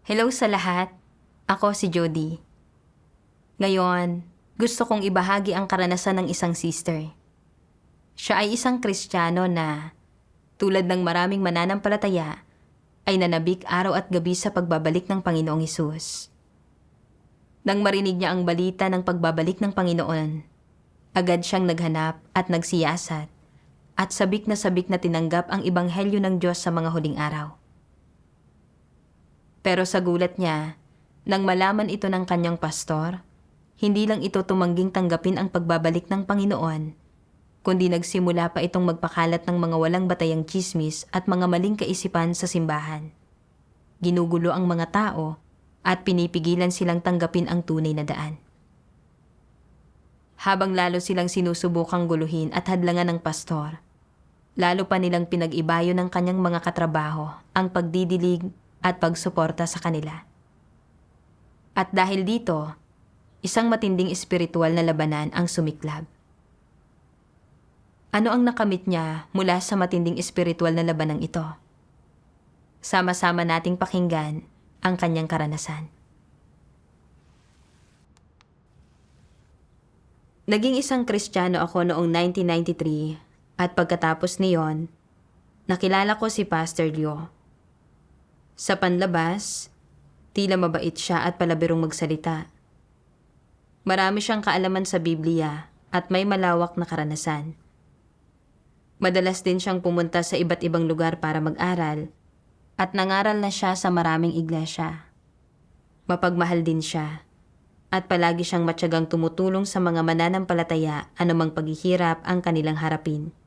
Hello sa lahat. Ako si Jody. Ngayon, gusto kong ibahagi ang karanasan ng isang sister. Siya ay isang Kristiyano na, tulad ng maraming mananampalataya, ay nanabik araw at gabi sa pagbabalik ng Panginoong Hesus. Nang marinig niya ang balita ng pagbabalik ng Panginoon, agad siyang naghanap at nagsiyasat at sabik na tinanggap ang Ebanghelyo ng Diyos sa mga huling araw. Pero sa gulat niya, nang malaman ito ng kanyang pastor, hindi lang ito tumangging tanggapin ang pagbabalik ng Panginoon, kundi nagsimula pa itong magpakalat ng mga walang batayang tsismis at mga maling kaisipan sa simbahan. Ginugulo ang mga tao at pinipigilan silang tanggapin ang tunay na daan. Habang lalo silang sinusubukang guluhin at hadlangan ng pastor, lalo pa nilang pinag-ibayo ng kanyang mga katrabaho ang pagdidilig at pagsuporta sa kanila. At dahil dito, isang matinding espiritual na labanan ang sumiklab. Ano ang nakamit niya mula sa matinding espiritual na labanang ito? Sama-sama nating pakinggan ang kanyang karanasan. Naging isang Kristiyano ako noong 1993 at pagkatapos niyon, nakilala ko si Pastor Leo. Sa panlabas, tila mabait siya at palabirong magsalita. Marami siyang kaalaman sa Biblia at may malawak na karanasan. Madalas din siyang pumunta sa iba't ibang lugar para mag-aral at nangaral na siya sa maraming iglesia. Mapagmahal din siya at palagi siyang matyagang tumutulong sa mga mananampalataya anumang paghihirap ang kanilang harapin.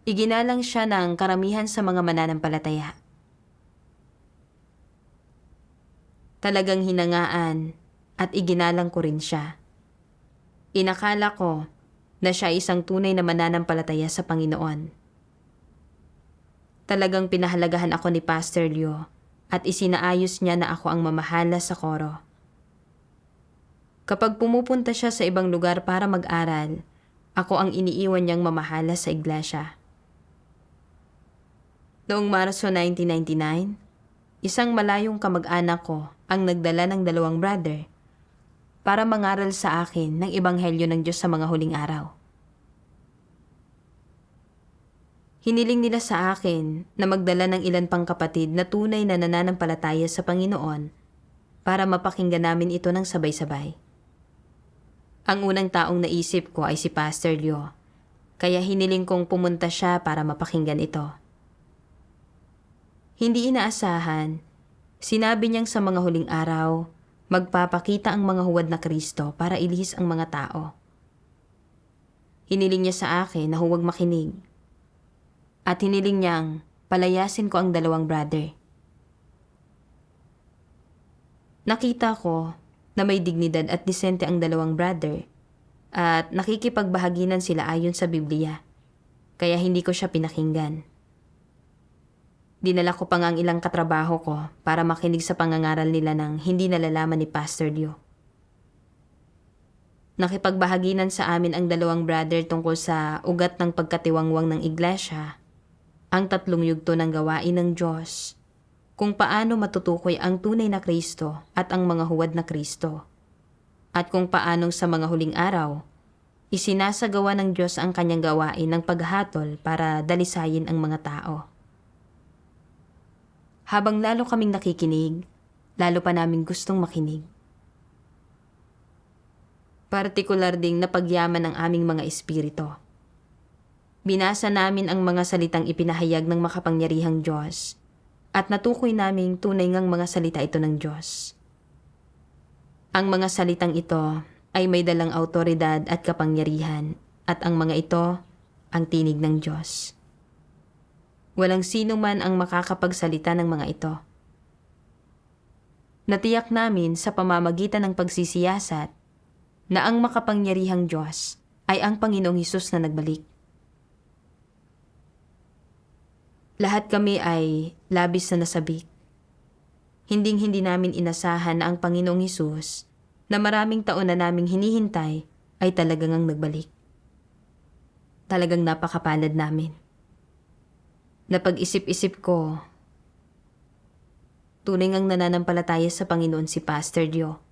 Iginalang siya ng karamihan sa mga mananampalataya. Talagang hinangaan at iginalang ko rin siya. Inakala ko na siya isang tunay na mananampalataya sa Panginoon. Talagang pinahalagahan ako ni Pastor Leo at isinaayos niya na ako ang mamahala sa koro. Kapag pumupunta siya sa ibang lugar para mag-aral, ako ang iniiwan niyang mamahala sa iglesia. Noong Marso 1999, isang malayong kamag-anak ko ang nagdala ng 2 brother para mangaral sa akin ng Ebanghelyo ng Diyos sa mga huling araw. Hiniling nila sa akin na magdala ng ilan pang kapatid na tunay na nananampalataya sa Panginoon para mapakinggan namin ito ng sabay-sabay. Ang unang taong naisip ko ay si Pastor Leo, kaya hiniling kong pumunta siya para mapakinggan ito. Hindi inaasahan, sinabi niyang sa mga huling araw, magpapakita ang mga huwad na Kristo para ilihis ang mga tao. Hiniling niya sa akin na huwag makinig. At hiniling niyang palayasin ko ang 2 brother. Nakita ko na may dignidad at disente ang 2 brother at nakikipagbahaginan sila ayon sa Biblia, kaya hindi ko siya pinakinggan. Dinala ko pa nga ang ilang katrabaho ko para makinig sa pangangaral nila ng hindi nalalaman ni Pastor Leo. Nakipagbahaginan sa amin ang 2 brother tungkol sa ugat ng pagkatiwangwang ng iglesia, ang 3 yugto ng gawain ng Diyos, kung paano matutukoy ang tunay na Kristo at ang mga huwad na Kristo, at kung paanong sa mga huling araw, isinasagawa ng Diyos ang kanyang gawain ng paghatol para dalisayin ang mga tao. Habang lalo kaming nakikinig, lalo pa naming gustong makinig. Partikular ding napagyaman ang aming mga espiritu. Binasa namin ang mga salitang ipinahayag ng makapangyarihang Diyos at natukoy naming tunay ngang mga salita ito ng Diyos. Ang mga salitang ito ay may dalang awtoridad at kapangyarihan at ang mga ito ang tinig ng Diyos. Walang sino man ang makakapagsalita ng mga ito. Natiyak namin sa pamamagitan ng pagsisiyasat na ang makapangyarihang Diyos ay ang Panginoong Hesus na nagbalik. Lahat kami ay labis na nasabik. Hinding-hindi namin inasahan na ang Panginoong Hesus na maraming taon na naming hinihintay ay talagang ang nagbalik. Talagang napakapalad namin. Napag-isip-isip ko, Tunay ngang nananampalataya sa Panginoon si Pastor Dio.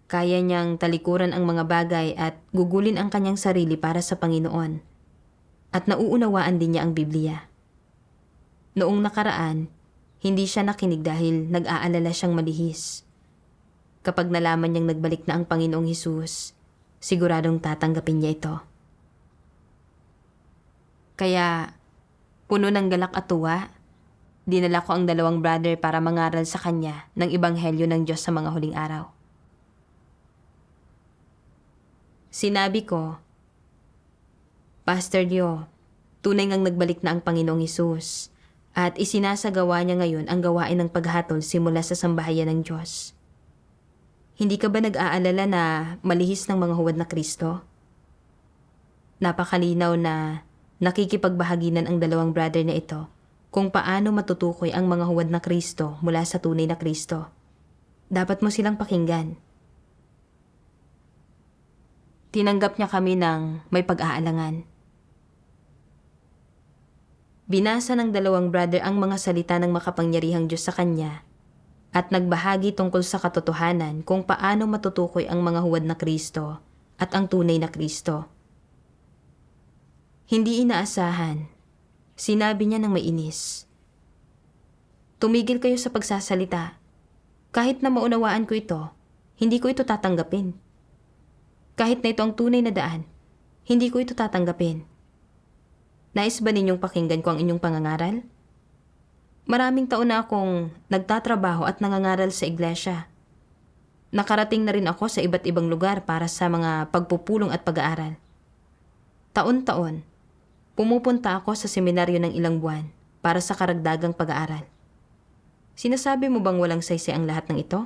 Kaya niyang talikuran ang mga bagay at gugulin ang kanyang sarili para sa Panginoon. At nauunawaan din niya ang Biblia. Noong nakaraan, hindi siya nakinig dahil nag-aalala siyang malihis. Kapag nalaman niyang nagbalik na ang Panginoong Hesus, siguradong tatanggapin niya ito. Kaya, puno ng galak at tuwa, dinala ko ang 2 brother para mangaral sa kanya ng Ebanghelyo ng Diyos sa mga huling araw. Sinabi ko, Pastor Dio, tunay ngang nagbalik na ang Panginoong Hesus at isinasagawa niya ngayon ang gawain ng paghatol simula sa sambahayan ng Diyos. Hindi ka ba nag-aalala na malihis ng mga huwad na Kristo? Napakalinaw na nakikipagbahaginan ang 2 brother na ito kung paano matutukoy ang mga huwad na Kristo mula sa tunay na Kristo. Dapat mo silang pakinggan. Tinanggap niya kami ng may pag-aalangan. Binasa ng 2 brother ang mga salita ng makapangyarihang Diyos sa kanya at nagbahagi tungkol sa katotohanan kung paano matutukoy ang mga huwad na Kristo at ang tunay na Kristo. Hindi inaasahan. Sinabi niya ng may inis. Tumigil kayo sa pagsasalita. Kahit na maunawaan ko ito, hindi ko ito tatanggapin. Kahit na ito ang tunay na daan, hindi ko ito tatanggapin. Nais ba ninyong pakinggan ko ang inyong pangangaral? Maraming taon na akong nagtatrabaho at nangangaral sa iglesia. Nakarating na rin ako sa iba't ibang lugar para sa mga pagpupulong at pag-aaral. Taon-taon, pumupunta ako sa seminaryo ng ilang buwan para sa karagdagang pag-aaral. Sinasabi mo bang walang saysay ang lahat ng ito?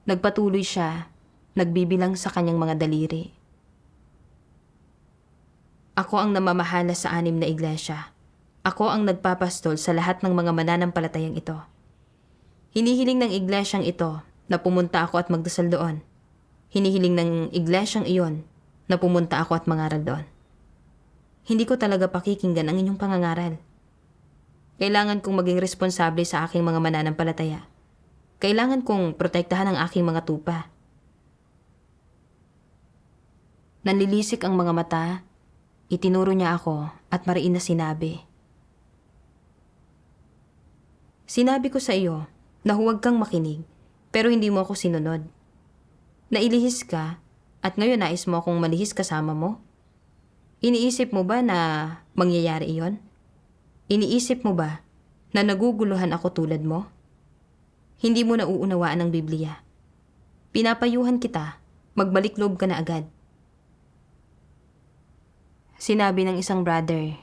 Nagpatuloy siya, nagbibilang sa kanyang mga daliri. Ako ang namamahala sa 6 na iglesia. Ako ang nagpapastol sa lahat ng mga mananampalatayang ito. Hinihiling ng iglesyang ito na pumunta ako at magdasal doon. Hinihiling ng iglesyang iyon na pumunta ako at mangaral doon. Hindi ko talaga pakikinggan ang inyong pangangaral. Kailangan kong maging responsable sa aking mga mananampalataya. Kailangan kong protektahan ang aking mga tupa. Nanlilisik ang mga mata, itinuro niya ako at mariin na sinabi. Sinabi ko sa iyo na huwag kang makinig, pero hindi mo ako sinunod. Nailihis ka at ngayon nais mo akong malihis kasama mo? Iniisip mo ba na mangyayari iyon? Iniisip mo ba na naguguluhan ako tulad mo? Hindi mo nauunawaan ang Biblia. Pinapayuhan kita, magbalik loob ka na agad. Sinabi ng isang brother,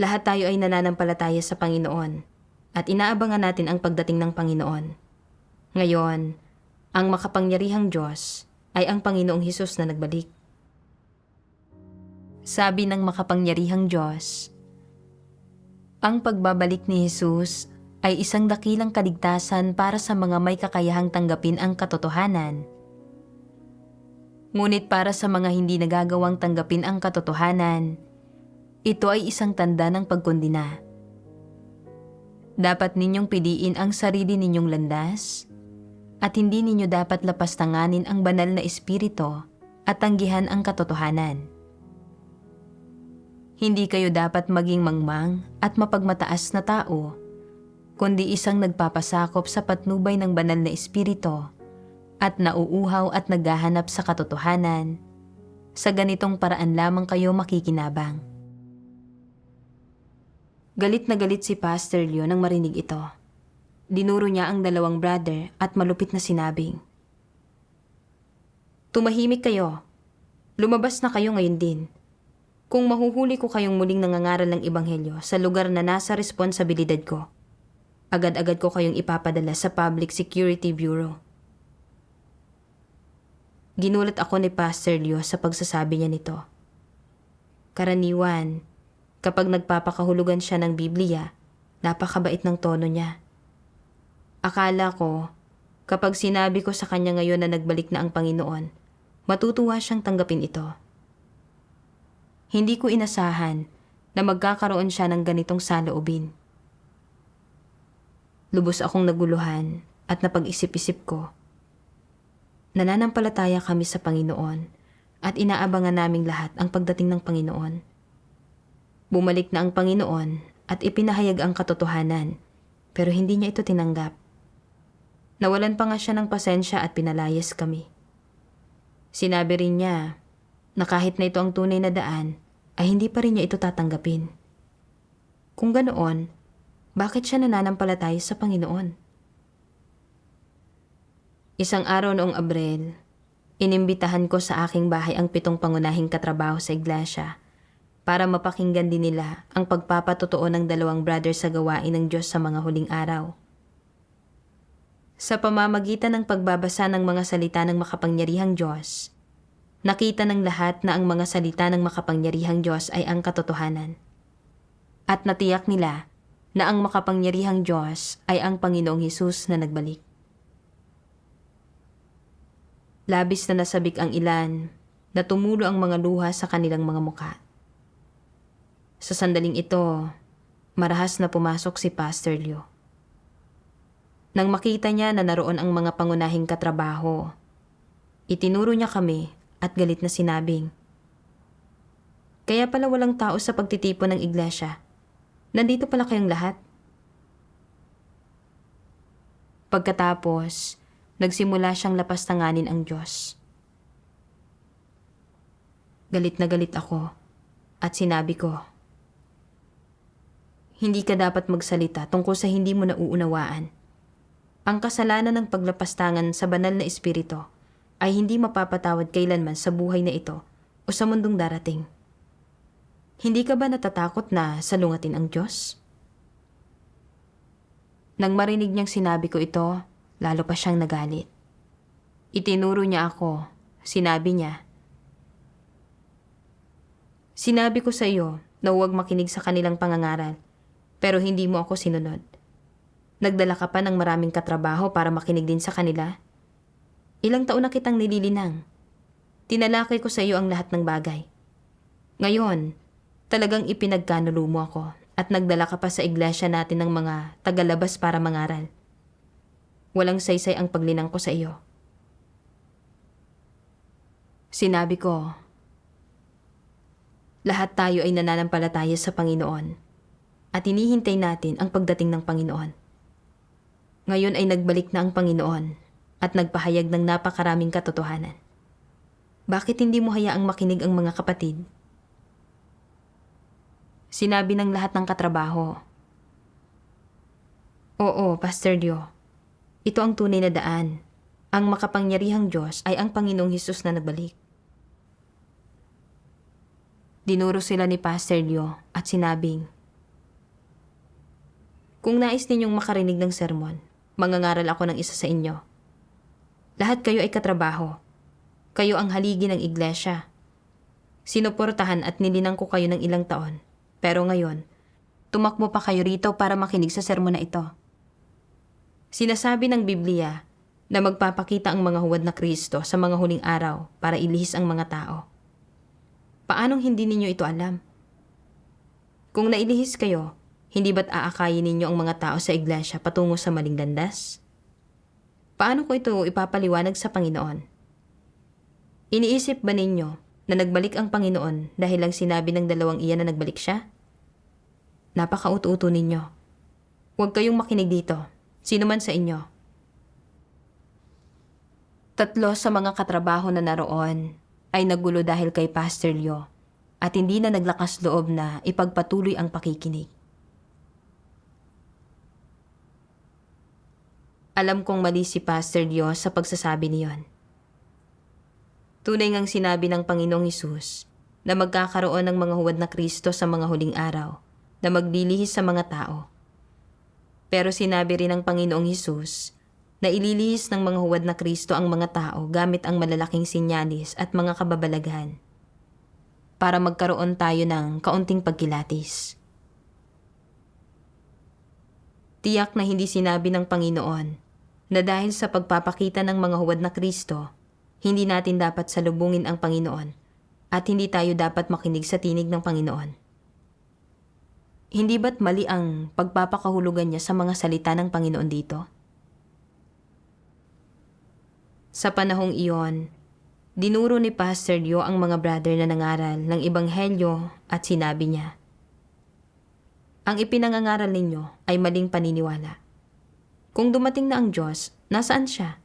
lahat tayo ay nananampalataya sa Panginoon at inaabangan natin ang pagdating ng Panginoon. Ngayon, ang makapangyarihang Diyos ay ang Panginoong Hesus na nagbalik. Sabi ng makapangyarihang Diyos, ang pagbabalik ni Hesus ay isang dakilang kaligtasan para sa mga may kakayahang tanggapin ang katotohanan. Ngunit para sa mga hindi nagagawang tanggapin ang katotohanan, ito ay isang tanda ng pagkondina. Dapat ninyong piliin ang sarili ninyong landas at hindi ninyo dapat lapastanganin ang banal na espiritu at tanggihan ang katotohanan. Hindi kayo dapat maging mangmang at mapagmataas na tao, kundi isang nagpapasakop sa patnubay ng banal na espiritu at nauuhaw at naghahanap sa katotohanan. Sa ganitong paraan lamang kayo makikinabang. Galit na galit si Pastor Leo nang marinig ito. Dinuro niya ang 2 brother at malupit na sinabing, tumahimik kayo. Lumabas na kayo ngayon din. Kung mahuhuli ko kayong muling nangangaral ng Ebanghelyo sa lugar na nasa responsibilidad ko, agad-agad ko kayong ipapadala sa Public Security Bureau. Ginulat ako ni Pastor Leo sa pagsasabi niya nito. Karaniwan, kapag nagpapakahulugan siya ng Biblia, napakabait ng tono niya. Akala ko, kapag sinabi ko sa kanya ngayon na nagbalik na ang Panginoon, matutuwa siyang tanggapin ito. Hindi ko inasahan na magkakaroon siya ng ganitong saloobin. Lubos akong naguluhan at napag-isip-isip ko. Nananampalataya kami sa Panginoon at inaabangan naming lahat ang pagdating ng Panginoon. Bumalik na ang Panginoon at ipinahayag ang katotohanan, pero hindi niya ito tinanggap. Nawalan pa nga siya ng pasensya at pinalayas kami. Sinabi rin niya na kahit na ito ang tunay na daan, ay hindi pa rin niya ito tatanggapin. Kung ganoon, bakit siya nananampalataya sa Panginoon? Isang araw noong Abril, inimbitahan ko sa aking bahay ang 7 pangunahing katrabaho sa iglesia para mapakinggan din nila ang pagpapatotoo ng 2 brother sa gawain ng Diyos sa mga huling araw. Sa pamamagitan ng pagbabasa ng mga salita ng makapangyarihang Diyos, nakita ng lahat na ang mga salita ng makapangyarihang Diyos ay ang katotohanan. At natiyak nila na ang makapangyarihang Diyos ay ang Panginoong Hesus na nagbalik. Labis na nasabik ang ilan na tumulo ang mga luha sa kanilang mga muka. Sa sandaling ito, marahas na pumasok si Pastor Leo. Nang makita niya na naroon ang mga pangunahing katrabaho, itinuro niya kami at galit na sinabing, "Kaya pala walang tao sa pagtitipon ng iglesia. Nandito pala kayong lahat." Pagkatapos, nagsimula siyang lapastanganin ang Diyos. Galit na galit ako at sinabi ko, "Hindi ka dapat magsalita tungkol sa hindi mo nauunawaan. Ang kasalanan ng paglapastangan sa banal na espiritu ay hindi mapapatawad kailanman sa buhay na ito o sa mundong darating. Hindi ka ba natatakot na salungatin ang Diyos?" Nang marinig niyang sinabi ko ito, lalo pa siyang nagalit. Itinuro niya ako. Sinabi niya, "Sinabi ko sa iyo na huwag makinig sa kanilang pangangaral, pero hindi mo ako sinunod. Nagdala ka pa ng maraming katrabaho para makinig din sa kanila. Ilang taon na kitang nililinang. Tinalakay ko sa iyo ang lahat ng bagay. Ngayon, talagang ipinagkanulo mo ako at nagdala ka pa sa iglesia natin ng mga tagalabas para mangaral. Walang saysay ang paglinang ko sa iyo." Sinabi ko, lahat tayo ay nananampalataya sa Panginoon at hinihintay natin ang pagdating ng Panginoon. Ngayon ay nagbalik na ang Panginoon at nagpahayag ng napakaraming katotohanan. Bakit hindi mo hayaang makinig ang mga kapatid? Sinabi ng lahat ng katrabaho, "Oo, Pastor Leo. Ito ang tunay na daan. Ang makapangyarihang Diyos ay ang Panginoong Hesus na nagbalik." Dinuro sila ni Pastor Leo at sinabing, "Kung nais ninyong makarinig ng sermon, mangangaral ako ng isa sa inyo. Lahat kayo ay katrabaho. Kayo ang haligi ng iglesia. Sinuportahan at nilinang ko kayo ng ilang taon. Pero ngayon, tumakbo pa kayo rito para makinig sa sermon na ito. Sinasabi ng Biblia na magpapakita ang mga huwad na Kristo sa mga huling araw para ilihis ang mga tao. Paanong hindi ninyo ito alam? Kung nailihis kayo, hindi ba't aakayin ninyo ang mga tao sa iglesia patungo sa maling landas? Paano ko ito ipapaliwanag sa Panginoon? Iniisip ba ninyo na nagbalik ang Panginoon dahil lang sinabi ng 2 iyan na nagbalik siya? Napaka-uto-uto ninyo. Huwag kayong makinig dito. Sino man sa inyo. 3 sa mga katrabaho na naroon ay nagulo dahil kay Pastor Leo at hindi na naglakas loob na ipagpatuloy ang pakikinig. Alam kong mali si Pastor Leo sa pagsasabi niyon. Tunay ngang sinabi ng Panginoong Hesus na magkakaroon ng mga huwad na Kristo sa mga huling araw na maglilihis sa mga tao. Pero sinabi rin ng Panginoong Hesus na ililihis ng mga huwad na Kristo ang mga tao gamit ang malalaking sinyalis at mga kababalaghan para magkaroon tayo ng kaunting pagkilatis. Tiyak na hindi sinabi ng Panginoon na dahil sa pagpapakita ng mga huwad na Kristo, hindi natin dapat salubungin ang Panginoon at hindi tayo dapat makinig sa tinig ng Panginoon. Hindi ba't mali ang pagpapakahulugan niya sa mga salita ng Panginoon dito? Sa panahong iyon, dinuro ni Pastor Leo ang mga brother na nangaral ng Ebanghelyo at sinabi niya, "Ang ipinangangaral ninyo ay maling paniniwala. Kung dumating na ang Diyos, nasaan siya?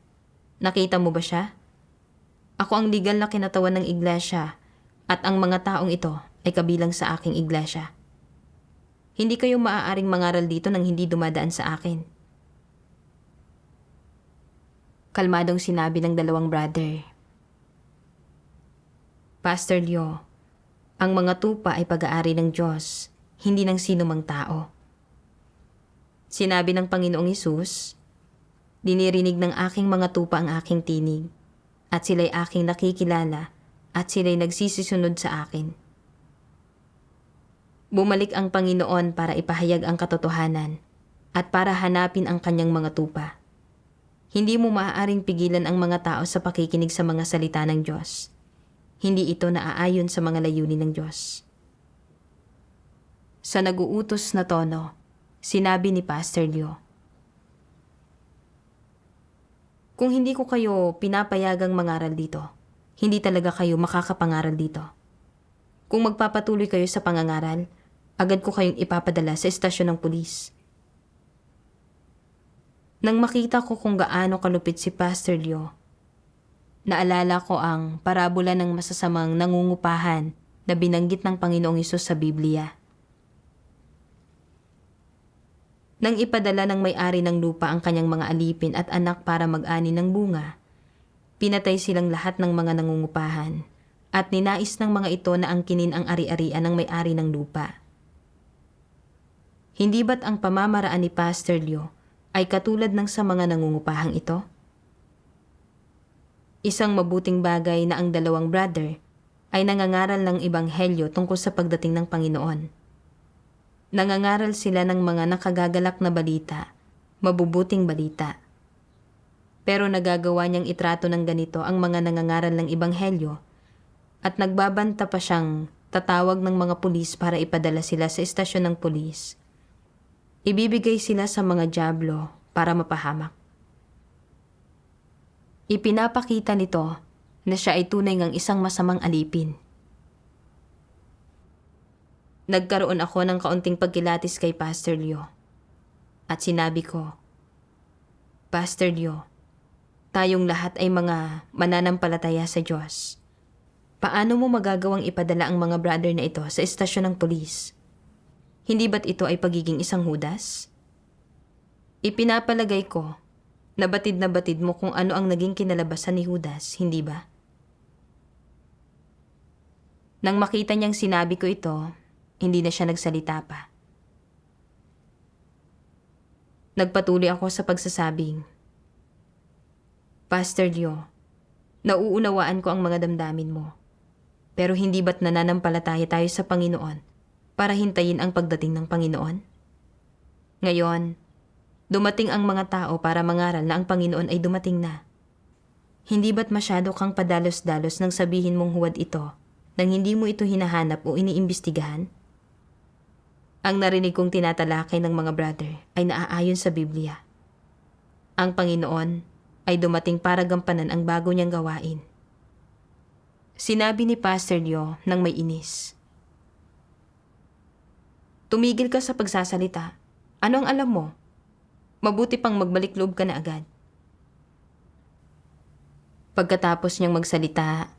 Nakita mo ba siya? Ako ang legal na kinatawan ng iglesia at ang mga taong ito ay kabilang sa aking iglesia. Hindi kayo maaaring mangaral dito nang hindi dumadaan sa akin." Kalmadong sinabi ng dalawang brother, "Pastor Leo, ang mga tupa ay pag-aari ng Diyos, hindi ng sino mang tao." Sinabi ng Panginoong Hesus, "Dinirinig ng aking mga tupa ang aking tinig, at sila'y aking nakikilala, at sila'y nagsisisunod sa akin." Bumalik ang Panginoon para ipahayag ang katotohanan at para hanapin ang kanyang mga tupa. Hindi mo maaaring pigilan ang mga tao sa pakikinig sa mga salita ng Diyos. Hindi ito naaayon sa mga layunin ng Diyos. Sa nag-uutos na tono, sinabi ni Pastor Leo, "Kung hindi ko kayo pinapayagang mangaral dito, hindi talaga kayo makakapangaral dito. Kung magpapatuloy kayo sa pangangaral, agad ko kayong ipapadala sa estasyon ng pulis." Nang makita ko kung gaano kalupit si Pastor Leo, naalala ko ang parabola ng masasamang nangungupahan na binanggit ng Panginoong Hesus sa Biblia. Nang ipadala ng may-ari ng lupa ang kanyang mga alipin at anak para mag-ani ng bunga, pinatay silang lahat ng mga nangungupahan at ninais ng mga ito na angkinin ang ari-arian ng may-ari ng lupa. Hindi ba't ang pamamaraan ni Pastor Leo ay katulad ng sa mga nangungupahang ito? Isang mabuting bagay na ang dalawang brother ay nangangaral ng Ebanghelyo tungkol sa pagdating ng Panginoon. Nangangaral sila ng mga nakagagalak na balita, mabubuting balita. Pero nagagawa niyang itrato ng ganito ang mga nangangaral ng Ebanghelyo at nagbabanta pa siyang tatawag ng mga pulis para ipadala sila sa estasyon ng pulis. Ibibigay sila sa mga dyablo para mapahamak. Ipinapakita nito na siya ay tunay ngang isang masamang alipin. Nagkaroon ako ng kaunting pagkilatis kay Pastor Leo. At sinabi ko, "Pastor Leo, tayong lahat ay mga mananampalataya sa Diyos. Paano mo magagawang ipadala ang mga brother na ito sa estasyon ng pulis? Hindi ba't ito ay pagiging isang Judas?" Ipinapalagay ko na batid mo kung ano ang naging kinalabasan ni Judas, hindi ba? Nang makita niyang sinabi ko ito, hindi na siya nagsalita pa. Nagpatuloy ako sa pagsasabing, "Pastor Leo, nauunawaan ko ang mga damdamin mo. Pero hindi ba't nananampalataya tayo sa Panginoon para hintayin ang pagdating ng Panginoon? Ngayon, dumating ang mga tao para mangaral na ang Panginoon ay dumating na. Hindi ba't masyado kang padalos-dalos nang sabihin mong huwad ito nang hindi mo ito hinahanap o iniimbestigahan?" Ang narinig kong tinatalakay ng mga brother ay naaayon sa Biblia. Ang Panginoon ay dumating para gampanan ang bago niyang gawain. Sinabi ni Pastor Leo nang may inis, "Tumigil ka sa pagsasalita. Ano ang alam mo? Mabuti pang magbalik loob ka na agad." Pagkatapos niyang magsalita,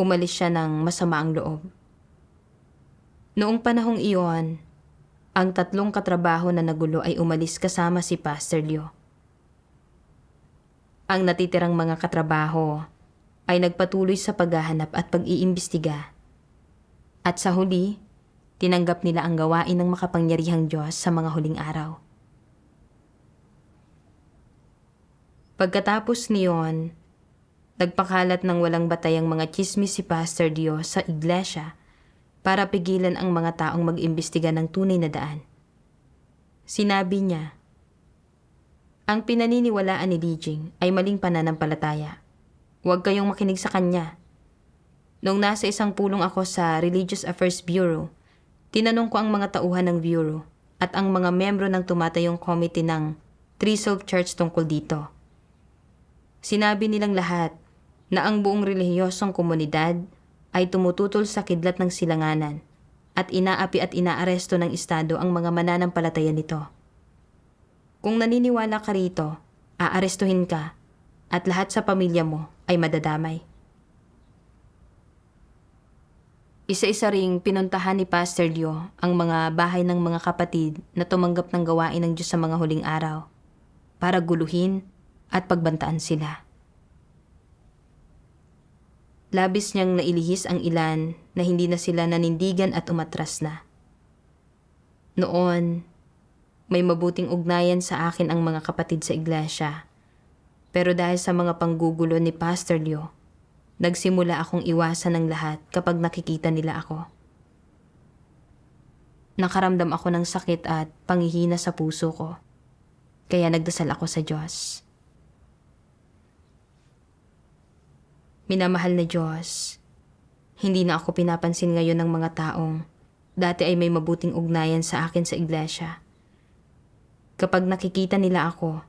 umalis siya ng masama ang loob. Noong panahong iyon, ang 3 katrabaho na nagulo ay umalis kasama si Pastor Leo. Ang natitirang mga katrabaho ay nagpatuloy sa paghahanap at pag-iimbestiga. At sa huli, tinanggap nila ang gawain ng makapangyarihang Diyos sa mga huling araw. Pagkatapos niyon, nagpakalat ng walang batayang mga tsismis si Pastor Leo sa iglesia para pigilan ang mga taong mag-imbestiga ng tunay na daan. Sinabi niya, "Ang pinaniniwalaan ni Lijing ay maling pananampalataya. Huwag kayong makinig sa kanya. Noong nasa isang pulong ako sa Religious Affairs Bureau, Tinanong ko ang mga tauhan ng bureau at ang mga membro ng tumatayong committee ng Three Church tungkol dito. Sinabi nilang lahat na ang buong relihiyosong komunidad ay tumututol sa kidlat ng silanganan at inaapi at inaaresto ng Estado ang mga mananampalataya nito. Kung naniniwala ka rito, aarestuhin ka at lahat sa pamilya mo ay madadamay. Isa-isa ring pinuntahan ni Pastor Leo ang mga bahay ng mga kapatid na tumanggap ng gawain ng Diyos sa mga huling araw para guluhin at pagbantaan sila. Labis niyang nailihis ang ilan na hindi na sila nanindigan at umatras na. Noon, may mabuting ugnayan sa akin ang mga kapatid sa iglesia. Pero dahil sa mga panggugulo ni Pastor Leo, nagsimula akong iwasan ng lahat kapag nakikita nila ako. Nakaramdam ako ng sakit at panghihina sa puso ko. Kaya nagdasal ako sa Diyos. Minamahal na Diyos, hindi na ako pinapansin ngayon ng mga taong dati ay may mabuting ugnayan sa akin sa iglesia. Kapag nakikita nila ako,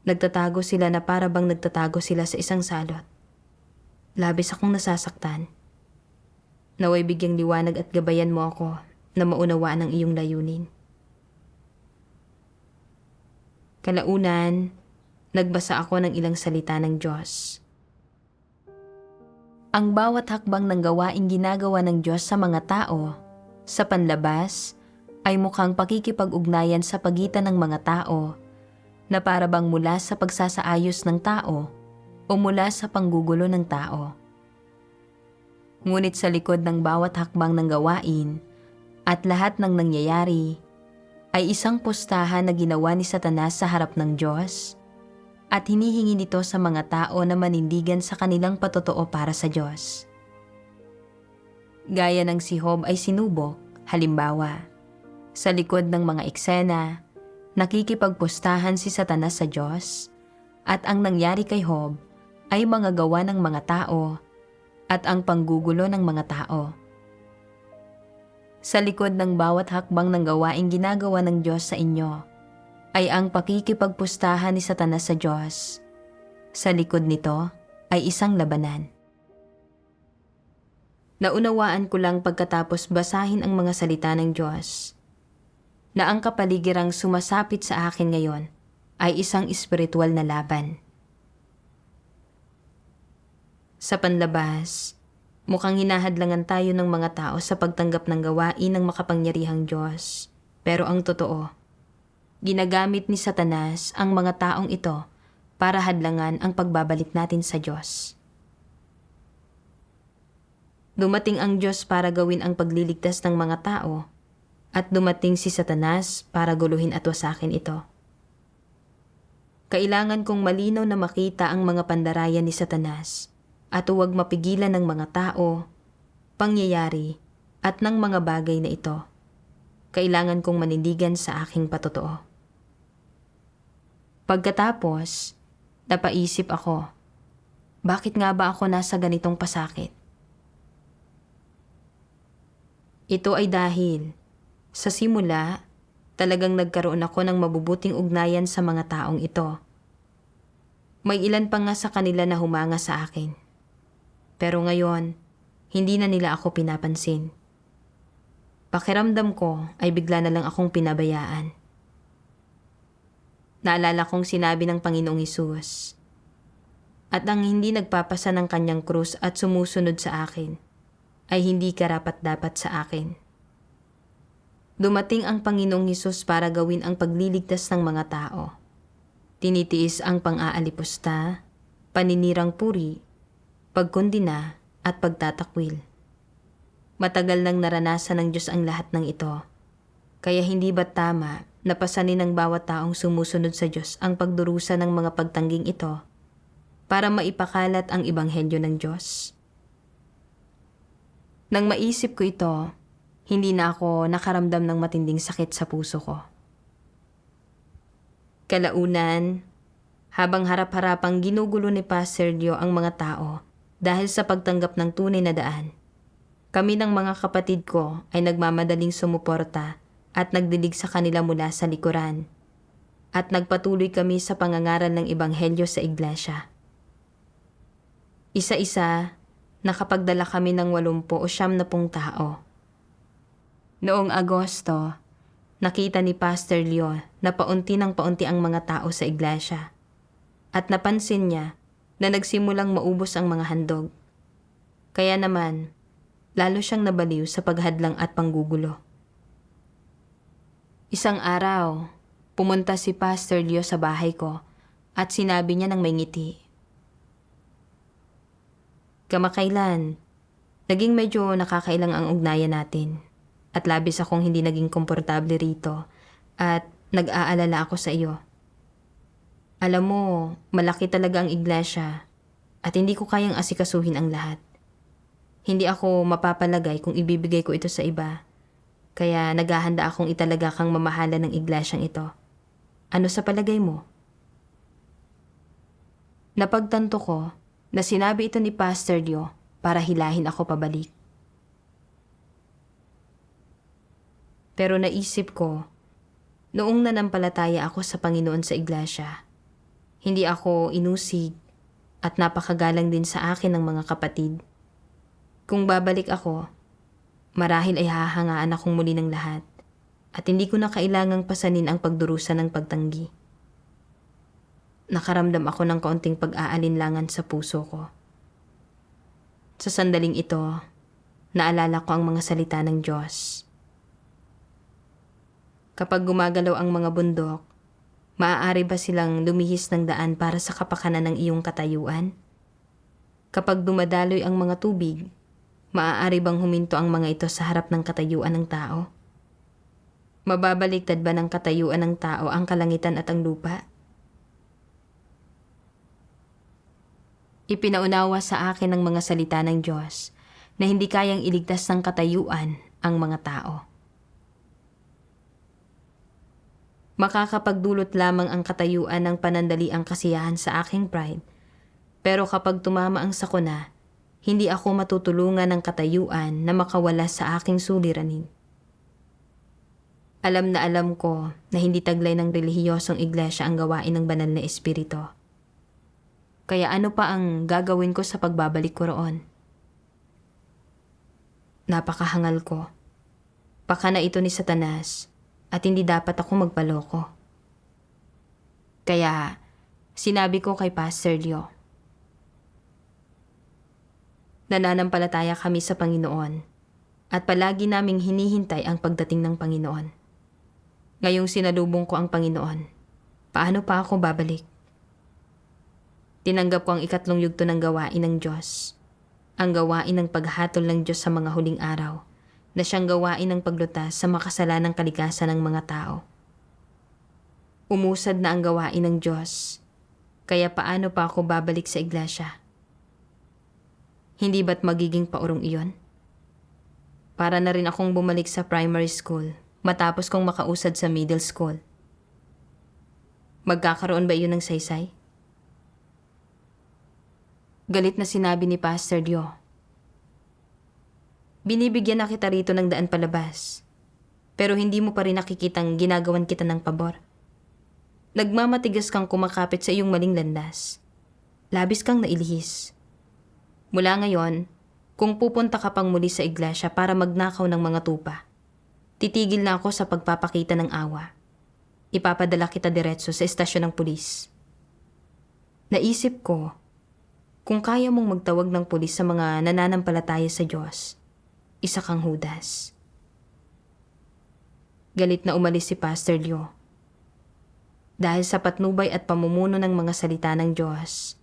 nagtatago sila na para bang nagtatago sila sa isang salot. Labis akong nasasaktan. Naway bigyang liwanag at gabayan mo ako na maunawaan ang iyong layunin. Kalaunan, nagbasa ako ng ilang salita ng Diyos. Ang bawat hakbang ng gawaing ginagawa ng Diyos sa mga tao, sa panlabas, ay mukhang pakikipag-ugnayan sa pagitan ng mga tao na para bang mula sa pagsasaayos ng tao o mula sa panggugulo ng tao. Ngunit sa likod ng bawat hakbang ng gawain at lahat ng nangyayari ay isang pustahan na ginawa ni Satanas sa harap ng Diyos at hinihingi nito sa mga tao na manindigan sa kanilang patotoo para sa Diyos. Gaya ng si Job ay sinubok, halimbawa, sa likod ng mga eksena, nakikipagpustahan si Satanas sa Diyos at ang nangyari kay Job ay mga gawa ng mga tao at ang panggugulo ng mga tao. Sa likod ng bawat hakbang ng gawaing ginagawa ng Diyos sa inyo ay ang pakikipagpustahan ni Satanas sa Diyos. Sa likod nito ay isang labanan. Naunawaan ko lang pagkatapos basahin ang mga salita ng Diyos na ang kapaligirang sumasapit sa akin ngayon ay isang espiritual na laban. Sa panlabas, mukhang hinahadlangan tayo ng mga tao sa pagtanggap ng gawain ng makapangyarihang Diyos. Pero ang totoo, ginagamit ni Satanas ang mga taong ito para hadlangan ang pagbabalik natin sa Diyos. Dumating ang Diyos para gawin ang pagliligtas ng mga tao at dumating si Satanas para guluhin at wasakin ito. Kailangan kong malinaw na makita ang mga pandarayan ni Satanas at huwag mapigilan ng mga tao, pangyayari at ng mga bagay na ito. Kailangan kong manindigan sa aking patotoo. Pagkatapos, napaisip ako, bakit nga ba ako nasa ganitong pasakit? Ito ay dahil, sa simula, talagang nagkaroon ako ng mabubuting ugnayan sa mga taong ito. May ilan pa nga sa kanila na humanga sa akin. Pero ngayon, hindi na nila ako pinapansin. Pakiramdam ko ay bigla na lang akong pinabayaan. Naalala kong sinabi ng Panginoong Hesus, at ang hindi nagpapasa ng kanyang krus at sumusunod sa akin, ay hindi karapat-dapat sa akin. Dumating ang Panginoong Hesus para gawin ang pagliligtas ng mga tao. Tinitiis ang pang-aalipusta, paninirang puri, pagkundina at pagtatakwil. Matagal nang naranasan ng Diyos ang lahat ng ito, kaya hindi ba tama na pasanin ng bawat taong sumusunod sa Diyos ang pagdurusa ng mga pagtangging ito para maipakalat ang ebanghelyo ng Diyos? Nang maisip ko ito, hindi na ako nakaramdam ng matinding sakit sa puso ko. Kalaunan, habang harap-harapang ginugulo ni Pastor Leo ang mga tao dahil sa pagtanggap ng tunay na daan, Kami ng mga kapatid ko ay nagmamadaling sumuporta at nagdilig sa kanila mula sa likuran. At nagpatuloy kami sa pangangaral ng ebanghelyo sa iglesia. Isa-isa, nakapagdala kami ng 80 o 90 tao. Noong Agosto, nakita ni Pastor Leo na paunti ng paunti ang mga tao sa iglesia. At napansin niya na nagsimulang maubos ang mga handog. Kaya naman, lalo siyang nabaliw sa paghadlang at panggugulo. Isang araw, pumunta si Pastor Leo sa bahay ko at sinabi niya ng may ngiti. Kamakailan, naging medyo nakakailang ang ugnayan natin at labis akong hindi naging komportable rito at nag-aalala ako sa iyo. Alam mo, malaki talaga ang iglesia at hindi ko kayang asikasuhin ang lahat. Hindi ako mapapalagay kung ibibigay ko ito sa iba, kaya naghahanda akong italaga kang mamahala ng iglesyang ito. Ano sa palagay mo? Napagtanto ko na sinabi ito ni Pastor Leo para hilahin ako pabalik. Pero naisip ko, noong nanampalataya ako sa Panginoon sa iglesia, hindi ako inusig at napakagalang din sa akin ng mga kapatid. Kung babalik ako, marahil ay hahangaan akong muli ng lahat at hindi ko na kailangang pasanin ang pagdurusa ng pagtanggi. Nakaramdam ako ng kaunting pag-aalinlangan sa puso ko. Sa sandaling ito, naalala ko ang mga salita ng Diyos. Kapag gumagalaw ang mga bundok, maaari ba silang lumihis ng daan para sa kapakanan ng iyong katayuan? Kapag dumadaloy ang mga tubig, maaari bang huminto ang mga ito sa harap ng katayuan ng tao? Mababaliktad ba ng katayuan ng tao ang kalangitan at ang lupa? Ipinaunawa sa akin ng mga salita ng Diyos na hindi kayang iligtas ng katayuan ang mga tao. Makakapagdulot lamang ang katayuan ng panandaliang kasiyahan sa aking pride, pero kapag tumama ang sakuna, hindi ako matutulungan ng katayuan na makawala sa aking suliranin. Alam na alam ko na hindi taglay ng relihiyosong iglesia ang gawain ng banal na espiritu. Kaya ano pa ang gagawin ko sa pagbabalik ko roon? Napakahangal ko. Pakana ito ni Satanas at hindi dapat ako magpaloko. Kaya sinabi ko kay Pastor Leo, nananampalataya kami sa Panginoon at palagi naming hinihintay ang pagdating ng Panginoon. Ngayong sinalubong ko ang Panginoon, paano pa ako babalik? Tinanggap ko ang ikatlong yugto ng gawain ng Diyos, ang gawain ng paghatol ng Diyos sa mga huling araw, na siyang gawain ng paglutas sa makasalanang kalikasan ng mga tao. Umusad na ang gawain ng Diyos, kaya paano pa ako babalik sa iglesia? Hindi ba't magiging paurong iyon? Para na rin akong bumalik sa primary school matapos kong makausad sa middle school. Magkakaroon ba iyon ng saysay? Galit na sinabi ni Pastor Leo, binibigyan na kita rito ng daan palabas, pero hindi mo pa rin nakikitang ginagawan kita ng pabor. Nagmamatigas kang kumakapit sa iyong maling landas. Labis kang nailihis. Mula ngayon, kung pupunta ka pang muli sa iglesia para magnakaw ng mga tupa, titigil na ako sa pagpapakita ng awa. Ipapadala kita diretso sa estasyon ng pulis. Naisip ko, kung kaya mong magtawag ng pulis sa mga nananampalataya sa Diyos, isa kang Judas. Galit na umalis si Pastor Leo. Dahil sa patnubay at pamumuno ng mga salita ng Diyos,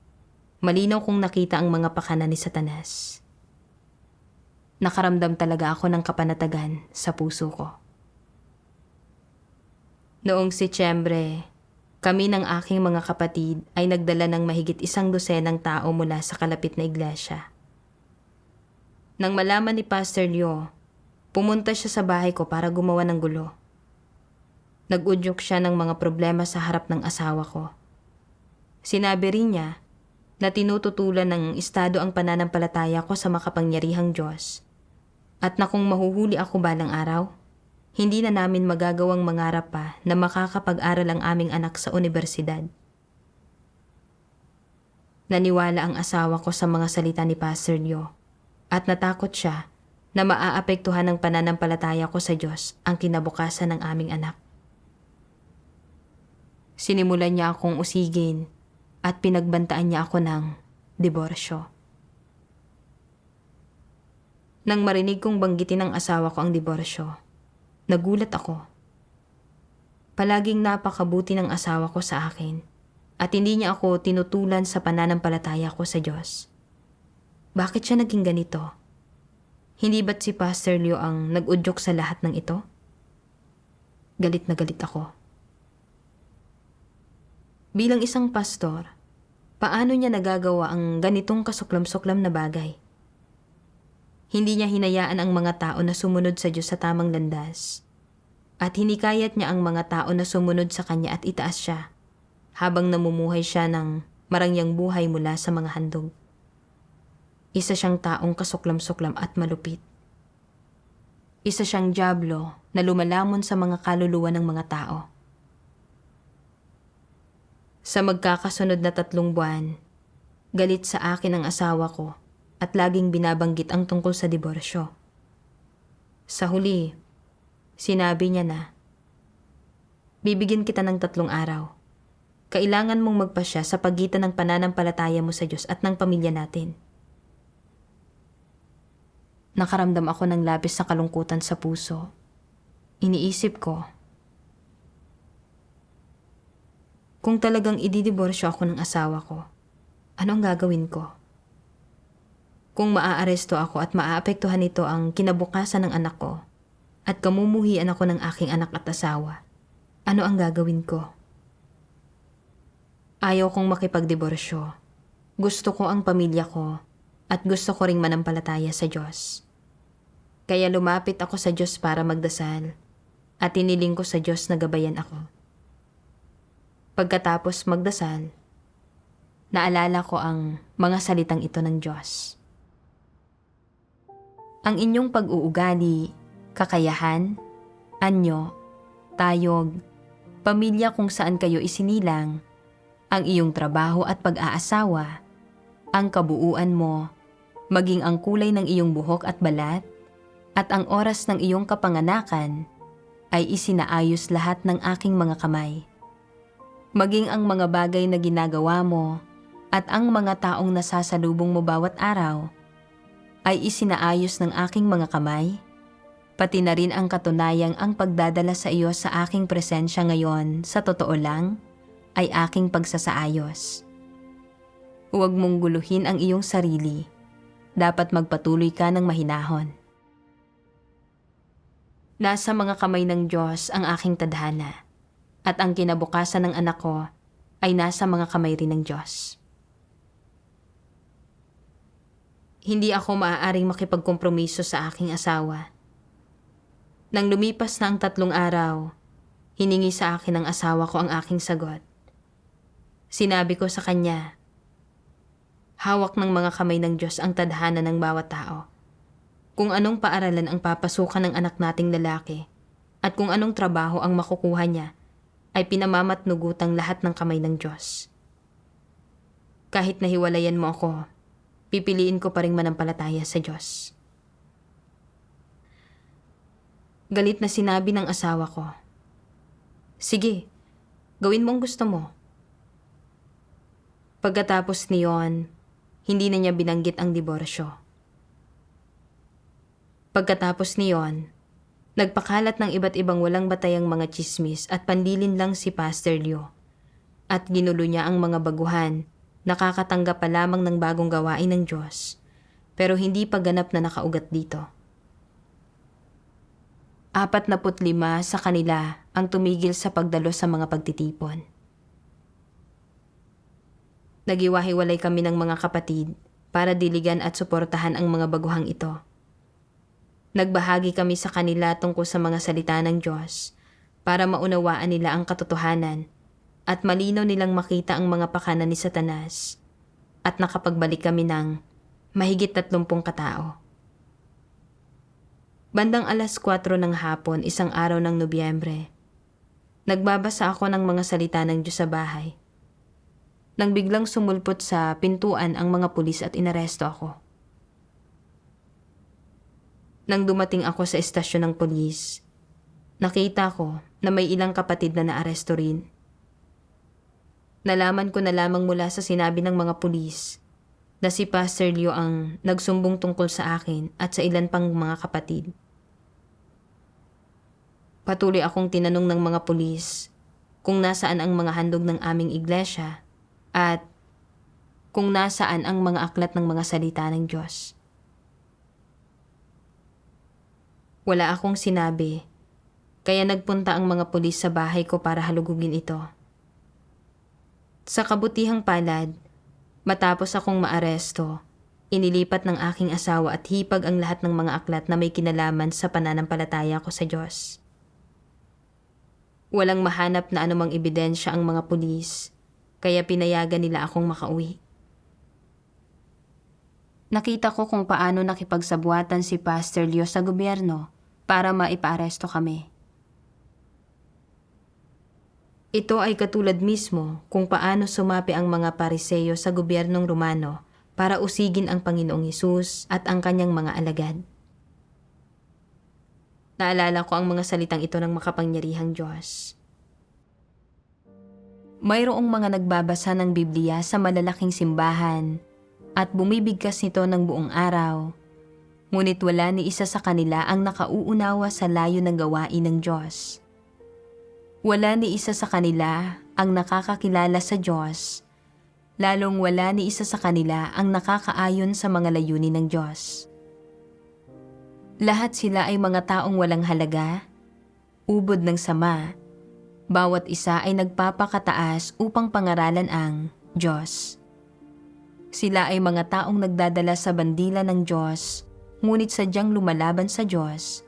malinaw kong nakita ang mga pakana ni Satanas. Nakaramdam talaga ako ng kapanatagan sa puso ko. Noong Setyembre, kami ng aking mga kapatid ay nagdala ng mahigit 100 tao mula sa kalapit na iglesia. Nang malaman ni Pastor Leo, pumunta siya sa bahay ko para gumawa ng gulo. Nag-udyok siya ng mga problema sa harap ng asawa ko. Sinabi rin niya na tinututulan ng estado ang pananampalataya ko sa makapangyarihang Diyos At na kung mahuhuli ako balang araw, hindi na namin magagawang mangarap pa na makakapag-aral ang aming anak sa universidad. Naniwala ang asawa ko sa mga salita ni Pastor Leo at natakot siya na maaapektuhan ng pananampalataya ko sa Diyos ang kinabukasan ng aming anak. Sinimulan niya akong usigin at pinagbantaan niya ako ng diborsyo. Nang marinig kong banggitin ng asawa ko ang diborsyo, nagulat ako. Palaging napakabuti ng asawa ko sa akin at hindi niya ako tinutulan sa pananampalataya ko sa Diyos. Bakit siya naging ganito? Hindi ba't si Pastor Leo ang nag-udyok sa lahat ng ito? Galit na galit ako. Bilang isang pastor, paano niya nagagawa ang ganitong kasuklam-suklam na bagay? Hindi niya hinayaan ang mga tao na sumunod sa Diyos sa tamang landas. At hinikayat niya ang mga tao na sumunod sa Kanya at itaas siya, habang namumuhay siya ng marangyang buhay mula sa mga handog. Isa siyang taong kasuklam-suklam at malupit. Isa siyang dyablo na lumalamon sa mga kaluluwa ng mga tao. Sa magkakasunod na 3 buwan, galit sa akin ang asawa ko at laging binabanggit ang tungkol sa diborsyo. Sa huli, sinabi niya na, "Bibigyan kita ng 3 araw. Kailangan mong magpasya sa pagitan ng pananampalataya mo sa Diyos at ng pamilya natin." Nakaramdam ako ng labis na kalungkutan sa puso. Iniisip ko, kung talagang ididiborsyo ako ng asawa ko, ano ang gagawin ko? Kung maaaresto ako at maaapektuhan nito ang kinabukasan ng anak ko at kamumuhian ako ng aking anak at asawa, ano ang gagawin ko? Ayaw kong makipagdiborsyo. Gusto ko ang pamilya ko at gusto ko ring manampalataya sa Diyos. Kaya lumapit ako sa Diyos para magdasal at iniling ko sa Diyos na gabayan ako. Pagkatapos magdasal, naalala ko ang mga salitang ito ng Diyos. Ang inyong pag-uugali, kakayahan, anyo, tayog, pamilya kung saan kayo isinilang, ang iyong trabaho at pag-aasawa, ang kabuuan mo, maging ang kulay ng iyong buhok at balat, at ang oras ng iyong kapanganakan, ay isinaayos lahat ng aking mga kamay. Maging ang mga bagay na ginagawa mo, at ang mga taong nasasalubong mo bawat araw, ay isinaayos ng aking mga kamay, pati na rin ang katunayang ang pagdadala sa iyo sa aking presensya ngayon sa totoo lang, ay aking pagsasaayos. Huwag mong guluhin ang iyong sarili. Dapat magpatuloy ka ng mahinahon. Nasa mga kamay ng Diyos ang aking tadhana, at ang kinabukasan ng anak ko ay nasa mga kamay rin ng Diyos. Hindi ako maaaring makipagkompromiso sa aking asawa. Nang lumipas na ang 3 araw, hiningi sa akin ng asawa ko ang aking sagot. Sinabi ko sa kanya, hawak ng mga kamay ng Diyos ang tadhana ng bawat tao. Kung anong paaralan ang papasukan ng anak nating lalaki at kung anong trabaho ang makukuha niya, ay pinamamatnugutang lahat ng kamay ng Diyos. Kahit nahiwalayan mo ako, pipiliin ko pa ring manampalataya sa Diyos. Galit na sinabi ng asawa ko, "Sige, gawin mo ang gusto mo." Pagkatapos niyon, hindi na niya binanggit ang diborsyo. Pagkatapos niyon, nagpakalat ng iba't ibang walang batayang mga tsismis at pandilin lang si Pastor Leo, at ginulo niya ang mga baguhan. Nakakatanggap pa lamang ng bagong gawain ng Diyos, pero hindi pa ganap na nakaugat dito. 45 sa kanila ang tumigil sa pagdalo sa mga pagtitipon. Nagiwahiwalay kami ng mga kapatid para diligan at suportahan ang mga baguhang ito. Nagbahagi kami sa kanila tungkol sa mga salita ng Diyos para maunawaan nila ang katotohanan at malinaw nilang makita ang mga pakana ni Satanas, at nakapagbalik kami ng mahigit 30 katao. Bandang 4:00 ng hapon, isang araw ng Nobyembre, nagbabasa ako ng mga salita ng Diyos sa bahay. Nang biglang sumulpot sa pintuan ang mga pulis at inaresto ako. Nang dumating ako sa estasyon ng pulis, nakita ko na may ilang kapatid na naaresto rin. Nalaman ko na lamang mula sa sinabi ng mga pulis na si Pastor Leo ang nagsumbong tungkol sa akin at sa ilan pang mga kapatid. Patuloy akong tinanong ng mga pulis kung nasaan ang mga handog ng aming iglesia at kung nasaan ang mga aklat ng mga salita ng Diyos. Wala akong sinabi, kaya nagpunta ang mga pulis sa bahay ko para halugugin ito. Sa kabutihang palad, matapos akong maaresto, inilipat ng aking asawa at hipag ang lahat ng mga aklat na may kinalaman sa pananampalataya ko sa Diyos. Walang mahanap na anumang ebidensya ang mga pulis, kaya pinayagan nila akong makauwi. Nakita ko kung paano nakipagsabuatan si Pastor Leo sa gobyerno para maipaaresto kami. Ito ay katulad mismo kung paano sumapi ang mga Pariseo sa gobyernong Romano para usigin ang Panginoong Hesus at ang kanyang mga alagad. Naalala ko ang mga salitang ito ng makapangyarihang Diyos. Mayroong mga nagbabasa ng Biblia sa malalaking simbahan at bumibigkas nito ng buong araw, ngunit wala ni isa sa kanila ang nakauunawa sa layo ng gawain ng Diyos. Wala ni isa sa kanila ang nakakakilala sa Diyos, lalong wala ni isa sa kanila ang nakakaayon sa mga layunin ng Diyos. Lahat sila ay mga taong walang halaga, ubod ng sama. Bawat isa ay nagpapakataas upang pangaralan ang Diyos. Sila ay mga taong nagdadala sa bandila ng Diyos, ngunit sadyang lumalaban sa Diyos,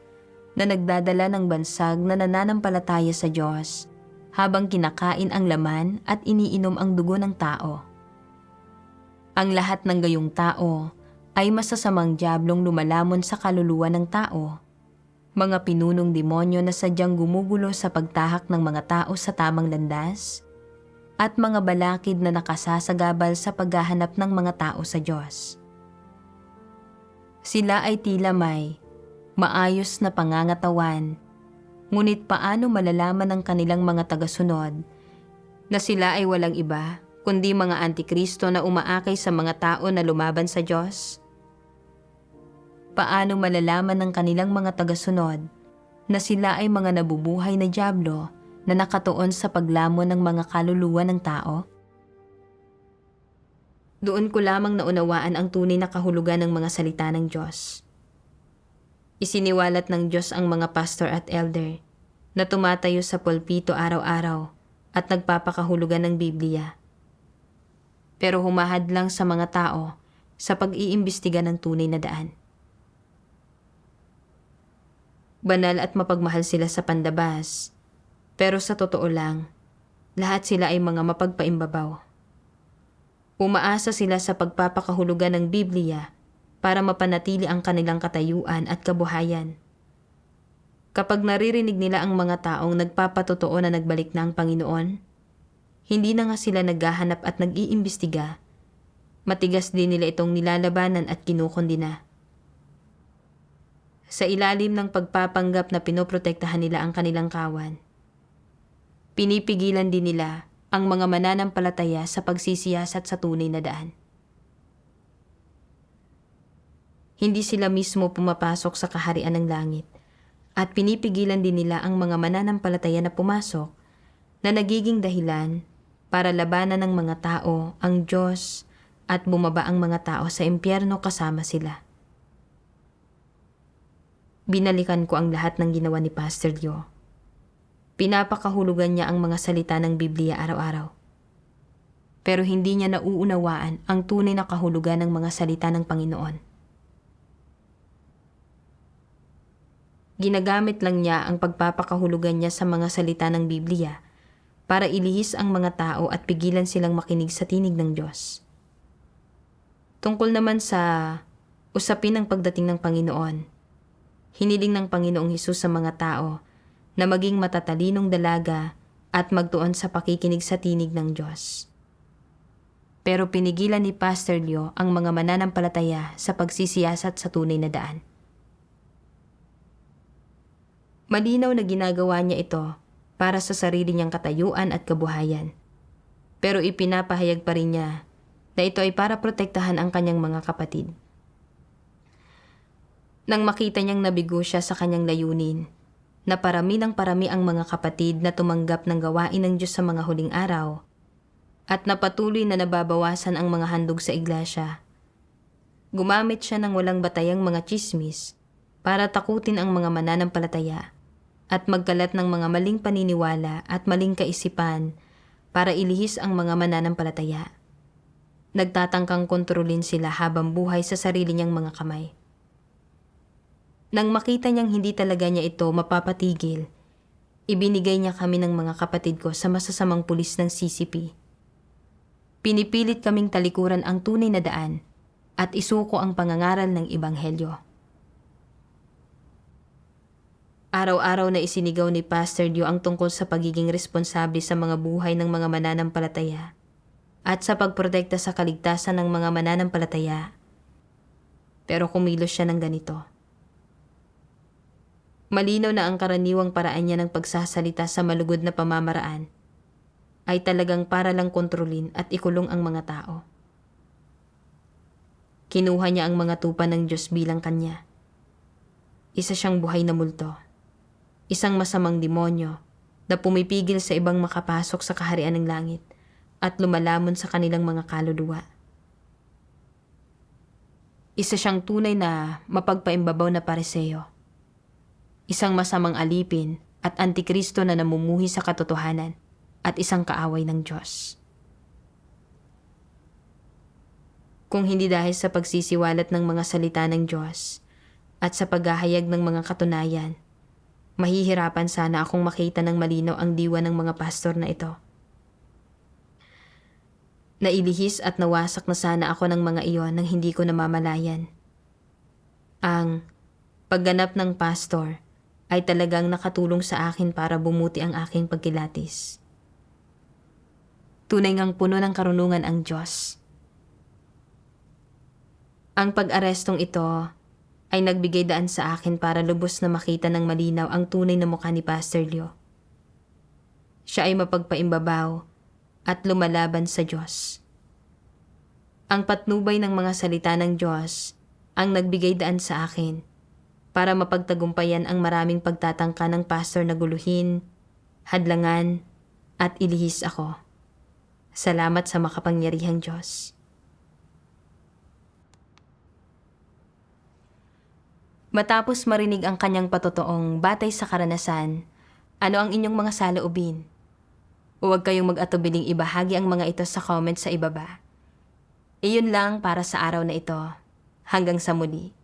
na nagdadala ng bansag na nananampalataya sa Diyos, habang kinakain ang laman at iniinom ang dugo ng tao. Ang lahat ng gayong tao ay masasamang diablong lumalamon sa kaluluwa ng tao, mga pinunong demonyo na sadyang gumugulo sa pagtahak ng mga tao sa tamang landas, at mga balakid na nakasasagabal sa paghahanap ng mga tao sa Diyos. Sila ay tila may maayos na pangangatawan, ngunit paano malalaman ng kanilang mga tagasunod na sila ay walang iba kundi mga antikristo na umaakay sa mga tao na lumaban sa Diyos? Paano malalaman ng kanilang mga tagasunod na sila ay mga nabubuhay na dyablo na nakatuon sa paglamon ng mga kaluluwa ng tao? Doon ko lamang naunawaan ang tunay na kahulugan ng mga salita ng Diyos. Isiniwalat ng Diyos ang mga pastor at elder na tumatayo sa pulpito araw-araw at nagpapakahulugan ng Biblia. Pero humahad lang sa mga tao sa pag-iimbestiga ng tunay na daan. Banal at mapagmahal sila sa pandabas, pero sa totoo lang, lahat sila ay mga mapagpaimbabaw. Umaasa sila sa pagpapakahulugan ng Biblia para mapanatili ang kanilang katayuan at kabuhayan. Kapag naririnig nila ang mga taong nagpapatotoo na nagbalik na ang Panginoon, hindi na nga sila naghahanap at nag-iimbestiga. Matigas din nila itong nilalabanan at kinukondina. Sa ilalim ng pagpapanggap na pinoprotektahan nila ang kanilang kawan, pinipigilan din nila ang mga mananampalataya sa pagsisiyasat sa tunay na daan. Hindi sila mismo pumapasok sa kaharian ng langit at pinipigilan din nila ang mga mananampalataya na pumasok na nagiging dahilan para labanan ng mga tao ang Diyos at bumaba ang mga tao sa impyerno kasama sila. Binalikan ko ang lahat ng ginawa ni Pastor Leo. Pinapakahulugan niya ang mga salita ng Biblia araw-araw. Pero hindi niya nauunawaan ang tunay na kahulugan ng mga salita ng Panginoon. Ginagamit lang niya ang pagpapakahulugan niya sa mga salita ng Biblia para ilihis ang mga tao at pigilan silang makinig sa tinig ng Diyos. Tungkol naman sa usapin ng pagdating ng Panginoon, Hiniling ng Panginoong Hesus sa mga tao na maging matatalinong dalaga at magtuon sa pakikinig sa tinig ng Diyos. Pero pinigilan ni Pastor Leo ang mga mananampalataya sa pagsisiyasat sa tunay na daan. Malinaw na ginagawa niya ito para sa sarili niyang katayuan at kabuhayan. Pero ipinapahayag pa rin niya na ito ay para protektahan ang kanyang mga kapatid. Nang makita niyang nabigo siya sa kanyang layunin, na parami ng parami ang mga kapatid na tumanggap ng gawain ng Diyos sa mga huling araw, at napatuloy na nababawasan ang mga handog sa iglesia, gumamit siya ng walang batayang mga tsismis para takutin ang mga mananampalataya at magkalat ng mga maling paniniwala at maling kaisipan para ilihis ang mga mananampalataya. Nagtatangkang kontrolin sila habang buhay sa sarili niyang mga kamay. Nang makita niyang hindi talaga niya ito mapapatigil, ibinigay niya kami ng mga kapatid ko sa masasamang pulis ng CCP. Pinipilit kaming talikuran ang tunay na daan at isuko ang pangangaral ng Ebanghelyo. Araw-araw na isinigaw ni Pastor Leo ang tungkol sa pagiging responsable sa mga buhay ng mga mananampalataya at sa pagprotekta sa kaligtasan ng mga mananampalataya. Pero kumilos siya ng ganito. Malinaw na ang karaniwang paraan niya ng pagsasalita sa malugod na pamamaraan ay talagang para lang kontrolin at ikulong ang mga tao. Kinuha niya ang mga tupa ng Diyos bilang kanya. Isa siyang buhay na multo, isang masamang demonyo na pumipigil sa ibang makapasok sa kaharian ng langit at lumalamon sa kanilang mga kaluluwa. Isa siyang tunay na mapagpaimbabaw na pariseo. Isang masamang alipin at antikristo na namumuhi sa katotohanan at isang kaaway ng Diyos. Kung hindi dahil sa pagsisiwalat ng mga salita ng Diyos at sa paghahayag ng mga katunayan, mahihirapan sana akong makita ng malinaw ang diwa ng mga pastor na ito. Nailihis at nawasak na sana ako ng mga iyon nang hindi ko namamalayan. Ang pagganap ng pastor ay talagang nakatulong sa akin para bumuti ang aking pagkilatis. Tunay ngang puno ng karunungan ang Diyos. Ang pag-arestong ito ay nagbigay daan sa akin para lubos na makita ng malinaw ang tunay na mukha ni Pastor Leo. Siya ay mapagpaimbabaw at lumalaban sa Diyos. Ang patnubay ng mga salita ng Diyos ang nagbigay daan sa akin para mapagtagumpayan ang maraming pagtatangka ng pastor na guluhin, hadlangan, at ilihis ako. Salamat sa makapangyarihang Diyos. Matapos marinig ang kanyang patotoong batay sa karanasan, ano ang inyong mga saloobin? Huwag kayong mag-atubiling ibahagi ang mga ito sa comments sa ibaba. Iyon lang para sa araw na ito. Hanggang sa muli.